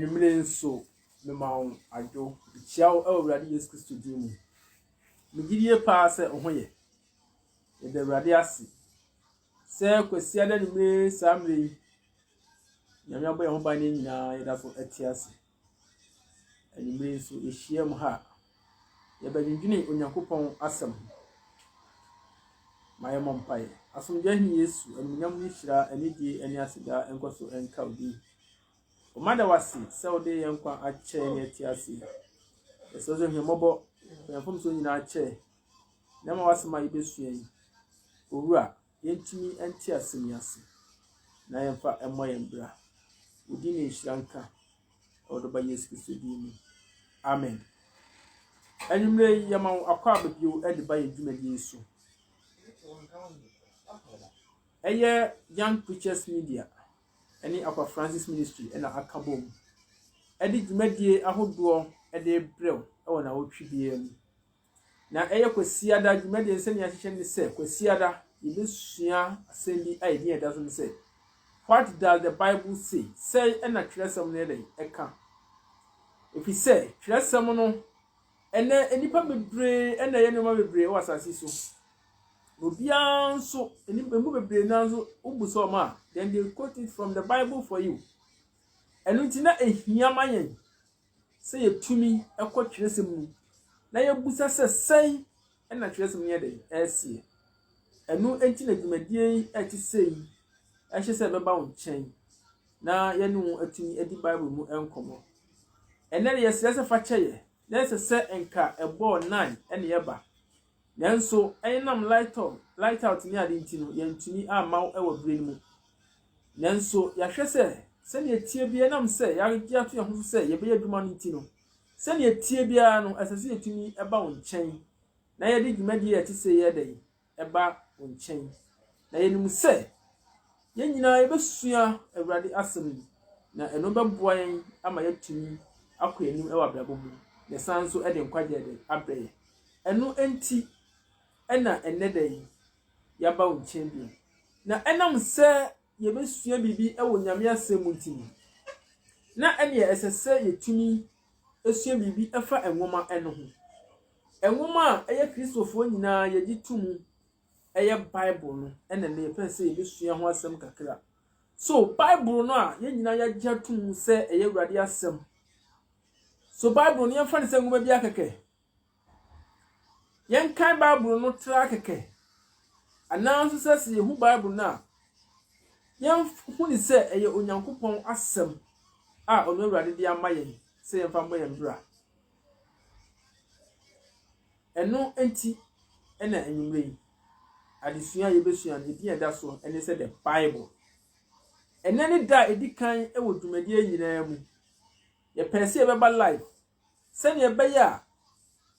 Enumere nso mema wo adwo chia wo awurade Yesu Kristo din mu. Migidie pa se ohoye. E de awurade ase. Se kwasi ada numere samre. Nyame aboye ho ba ne nyina yeda so atiase. Enumere nso ehia mu ha. Ye badwindwini Onyankopɔn asem. Maye mompaye. Asomdwe hi Yesu enunyam ni hira anidie ani aseda enkoso enka odi. Omada wasi se ode yenkwa ache ne atiase. Esozo hwemobo yɛmfom so nyina akyɛ na ma wasema yebesua yi owura yɛntimi anti asemi ase na yɛmfa ɛmmɔ yɛmbra odi ne nhyiranka ɔdoba Yesu Kristo din mu amen. Anwumre yɛma akɔ ababio ɛde ba yɛdwumadi so ɛyɛ Young Preachers Media ɛne Aqua Francis Ministry ɛna akabom ɛde dwumadie ahodoɔ ɛde brew ɛwɔ na wotwi bia mu na ɛyɛ kwasiada dwumadie nse ne ahyehyɛ ne sɛ kwasiada yebesua asɛmbi a yɛdi ɛda so ne sɛ what does the Bible say? Sɛ ɛna twerɛsɛm ne dɛ ɛka efi sɛ twerɛsɛm no ɛnɛ enipa bebree ɛna yɛ nneɛma bebree wɔ asase so obiara nso emu bebree na nso ubuso ma then they quote it from the Bible for you ɛno nti na ehia ma yɛn sɛ yɛtumi ɛkɔ twerɛsɛm mu na yɛbusa sɛ sɛn ɛna twerɛsɛm ne dɛ ɛsie ɛno enti na dwumadie ɛte sɛ yi ɛhyɛ sɛ bɛba wo nkyɛn na yɛne wo atumi adi Bible mu ɛnkɔmɔ ɛnɛ de yɛsrɛ sɛ fa kyɛyɛ na ɛsɛ sɛ enka ɛbɔɔ 9 ɛne yɛba nanso ɛnam light out ne ade nti no yɛntumi amma wo ɛwɔ brain mu nanso yɛhwɛ sɛ sɛne etie bia nam sɛ yɛagye ato yɛn ho sɛ yɛbɛyɛ adwuma no nti no sɛne etie bia no ɛsɛ sɛ yɛtumi ɛba wo nkyɛn na yɛde dwumadie yɛte sɛ yɛdɛ ɛba wo nkyɛn na yɛnim sɛ yɛn nyinaa yɛbɛsua awurade asɛm na ɛno bɛboa yɛn ama yɛtumi akɔ yɛnim ɛwɔ abrabɔ mu na san so ɛde nkwagye ɛde abrɛ yɛn ɛno enti ɛna ɛnɛ dɛ yɛaba wo nkyɛn bi na ɛnam sɛ yebesua bibi ewo nyame asɛm ntimi na ɛne ɛsɛ sɛ yɛtumi esua bibi ɛfa enwoma ɛno ho enwoma a ɛyɛ Kristofoɔ nyinaa yɛgye tumu ɛyɛ Bible no ɛna ne yɛpɛ sɛ yebesua ho asɛm kakra so Bible no a yɛn nyinaa yɛgye tumu sɛ ɛyɛ Awurade asɛm so Bible no yɛmfa ne sɛ nwoma bi akɛkɛ yɛnkan Bible no tra akɛkɛ ananso sɛ sɛ yɛhu Bible no a yɛn huni sɛ ɛyɛ Onyankopɔn asɛm a ɔno Awurade de ama yɛn sɛ yɛmfa mbɔ yɛn bra ɛno enti ɛna anwumre yi adesua yɛbɛsua no edi ɛda so ɛne sɛ the Bible ɛnɛ ne da edi kan ɛwɔ dwumadie nyinaa mu yɛpɛ sɛ yɛbɛba live sɛnea ɛbɛyɛ a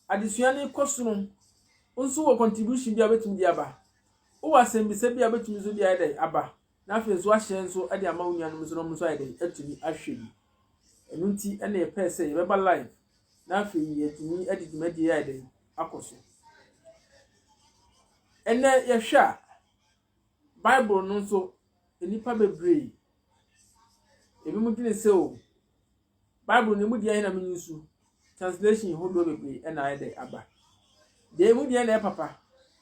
adesua no kɔ so no nso wɔ contribution bi a betumi de aba wɔ asɛmbisa bi a betumi so de ayɛ aba na afei so ahyɛ nso ade ama wo nuanom so no nso ayɛ dɛ atumi ahwɛ bi ɛno nti ɛna yɛpɛ sɛ yɛbɛba live na afei yɛtumi ade dwumadie ayɛ dɛ akɔ so ɛnɛ yɛhwɛ a Bible no nso enipa bebree ebi mu dwene sɛ o Bible no mu di ayɛ na menyi so translation hodo bebree ɛna ayɛ dɛ aba de mu di ayɛ na papa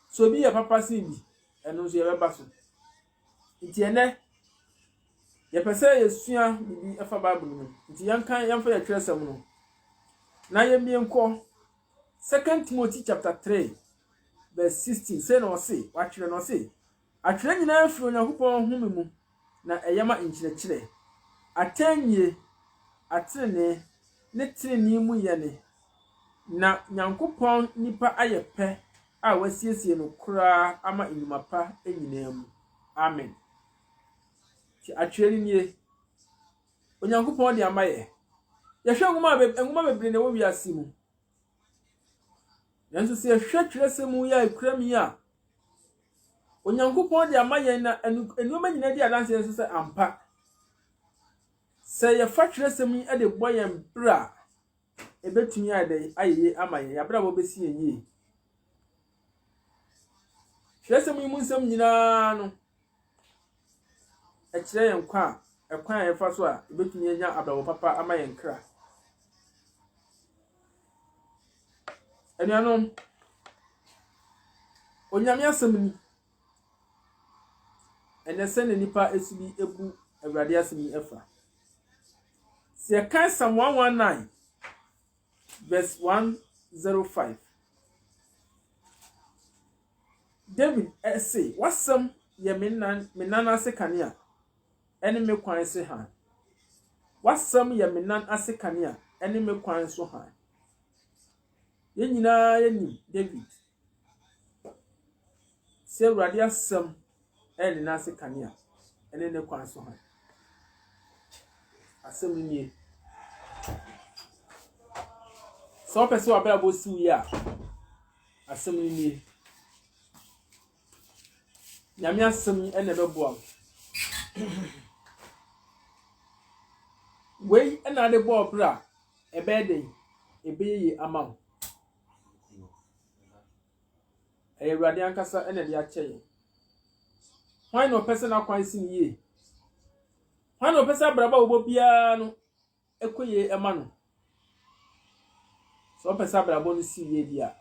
so bi yɛ papa sin bi ɛno nso yɛbɛba so nti ene yɛpɛ sɛ yɛsua bibi ɛfa Bible no nti yɛnkan yɛmfa yɛtwerɛsɛm no na yɛmienkɔ 2 Timothy chapter 3 verse 16 sɛ na ɔse watwerɛ no ɔse atwerɛ nyinaa firi Onyankopɔn home mu na ɛyɛma nkyerɛkyerɛ atɛnyie atenene ne tenene mu yɛne na Nyankopɔn nipa ayɛ pɛ a wasiesie no koraa ama nnwuma pa nyinaa mu amen. Atwerɛ nie Onyankopɔn de ama yɛ yɛhwɛ nwoma bebree na wɔ wiase mu nanso sɛ yɛhwɛ twerɛsɛm mu yɛ akura mi a Onyankopɔn de ama yɛn na nnwoma nyinaa di adanse nso sɛ ampa sɛ yɛfa twerɛsɛm yi de bɔ yɛn bra ebetumi ayɛ ama yɛn yɛabra bɔ besi yɛn yie twerɛsɛm yi mu nsɛm nyinaa no ɛkyerɛ yɛn kwa ekwan a yefa so a ebetumi anya abrawo papa ama yen kra enuanom onyame asem ni enese ne nipa esubi ebu awurade asem ni efa se kan Psalm 119 verse 105 David say wasam ye menan ase kanea ene me kwan se ha wasam ye menan ase kanea ene me kwan so ha ye nyina ye ni David se awurade asem ene na ase kanea ene ne kwan so ha asem ni so person abra bo si ya asem ni nyame asem ene beboa wei ena de bo bra ebeden ebeye ama Awurade ankasa ene de akyeye hwan no person akwan si ni ye hwan no person abra ba obo bia no ekoye ema no so person abra bo no si ye dia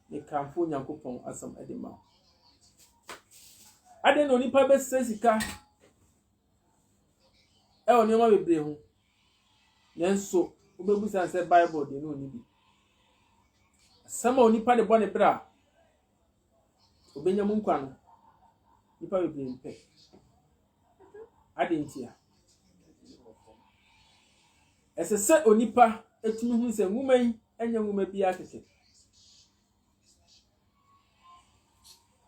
ne kamfo Nyankopɔn asem ede ma ade no nipa be sika oni ma bebre ho yenso obebusa se Bible de no ni bi sama onipa de bone bra obenya mu nkwa no nipa bebre mpe ade ntia esese onipa etumi hu se nwuma yi enya nwuma bi akeke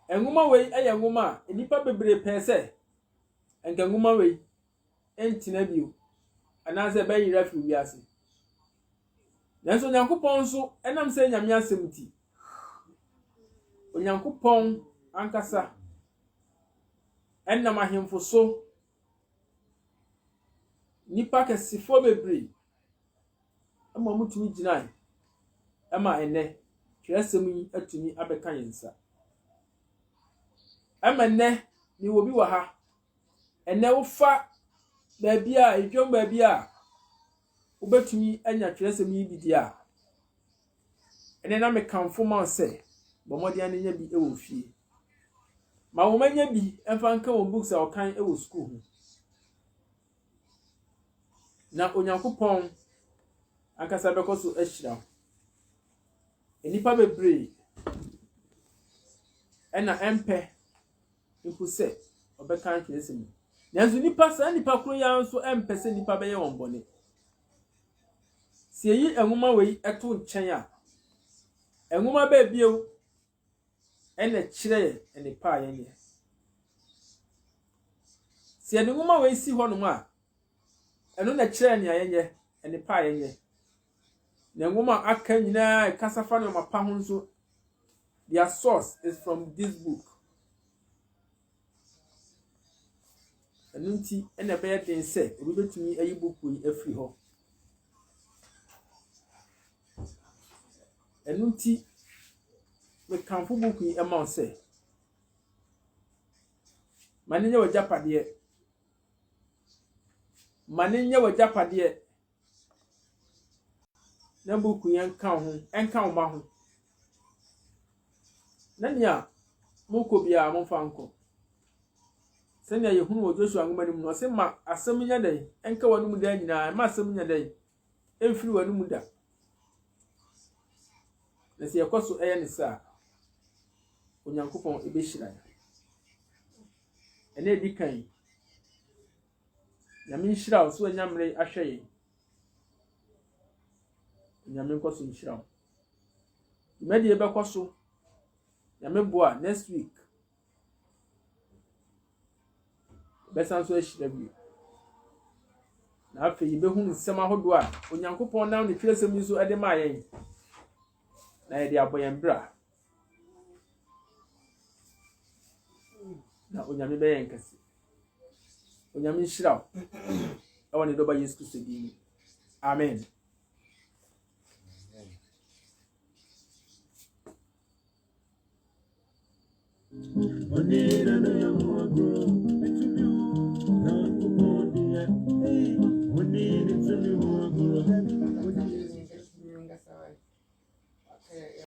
enwuma we eye nwuma enipa bebre pese enka nwuma we entina bio anaze be yira fi wiase nanso Nyankopɔn so enam se nyame asem ti Onyankopɔn ankasa enam ahemfo so nipa kesifo bebre ama mutumi ginai ama ene twesem yi atumi abeka yensa ama ene ni wobi wa ha ene wo fa ba bia edwom ba bia obetumi anya twesem yi bidi a ene na mekamfo ma se bomodi anya nya bi ewo fie ma wo manya bi emfa nka wo books a okan ewo school ho na Onyankopɔn ankasa bekoso ahyira enipa bebre ena empe impuse obekan twesem nanso nipa sa nipa kro ya nso empe se nipa beye won bone se yi enwuma we eto nchen a enwuma ba biew ene kire ene pa ye ne se enwuma we si ho no a eno na kire ne ayenye ene pa ayenye na enwuma aka nyina kasafa no mapa ho nso their source is from this book enunti ene be den se obi betumi ayi book yi afri ho enunti we kamfo book yi ema se manenye wajapade na book yi enka ho ma ho nanya moko bia mo fanko senya yehunu wo Joshua ngumanim no se ma asem nya dai enka wanum da nyina ma asem nya dai emfiri wanum da na se yakoso eye ne sa Onyankopɔn ebehira ene dikan nyame nhira wo so anyamre ahweye nyame nkoso nhira wo imedi ebekoso nyame boa next week besan so ahira bi na afi yibehu nsem ahodo a Onyankopɔn nam ne twesem yi so ede ma yen na yede aboyen bra na onyame be yen kase onyame nhira wo ewo ne doba Yesu Kristo din amen Onira no